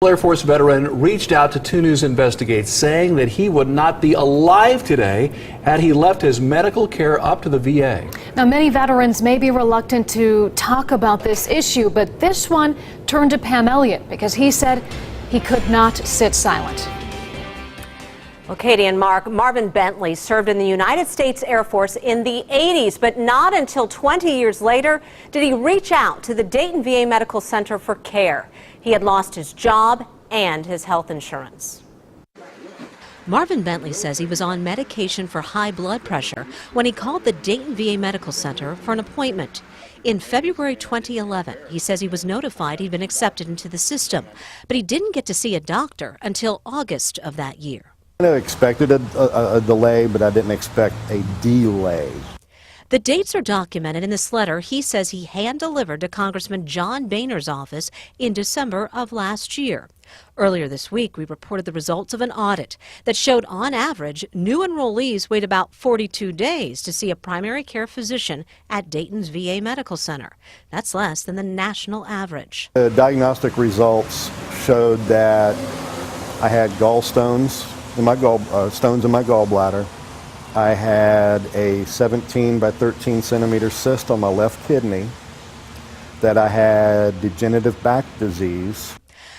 Air Force veteran reached out to 2 News Investigates, saying that he would not be alive today had he left his medical care up to the VA. Now, many veterans may be reluctant to talk about this issue, but this one turned to Pam Elliott because he said he could not sit silent. Well, Katie and Mark, Marvin Bentley served in the United States Air Force in the 80s, but not until 20 years later did he reach out to the Dayton VA Medical Center for care. He had lost his job and his health insurance. Marvin Bentley says he was on medication for high blood pressure when he called the Dayton VA Medical Center for an appointment. In February 2011, he says he was notified he'd been accepted into the system, but he didn't get to see a doctor until August of that year. I expected a delay, but I didn't expect a delay. The dates are documented in this letter he says he hand-delivered to Congressman John Boehner's office in December of last year. Earlier this week, we reported the results of an audit that showed, on average, new enrollees wait about 42 days to see a primary care physician at Dayton's VA Medical Center. That's less than the national average. The diagnostic results showed that I had gallstones in my stones in my gallbladder. I had a 17 by 13 centimeter cyst on my left kidney, that I had degenerative back disease.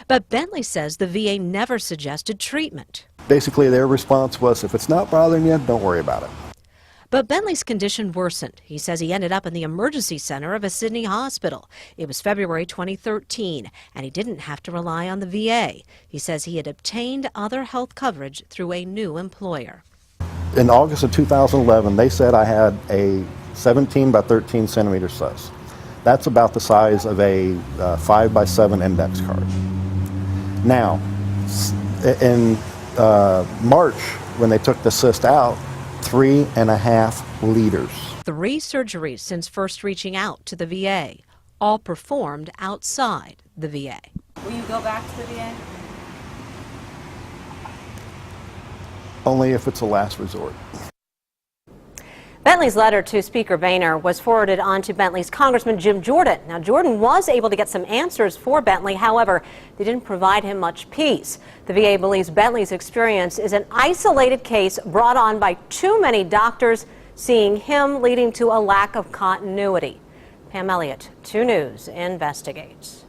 But Bentley says the VA never suggested treatment. Basically, their response was, if it's not bothering you, don't worry about it. But Bentley's condition worsened. He says he ended up in the emergency center of a Sydney hospital. It was February 2013, and he didn't have to rely on the VA. He says he had obtained other health coverage through a new employer. In August of 2011, they said I had a 17 by 13 centimeter cyst. That's about the size of a 5 by 7 index card. Now, in March, when they took the cyst out, 3.5 liters. 3 surgeries since first reaching out to the VA, all performed outside the VA. Will you go back to the VA? Only if it's a last resort. Bentley's letter to Speaker Boehner was forwarded on to Bentley's Congressman Jim Jordan. Now, Jordan was able to get some answers for Bentley. However, they didn't provide him much peace. The VA believes Bentley's experience is an isolated case brought on by too many doctors, seeing him leading to a lack of continuity. Pam Elliott, 2 News investigates.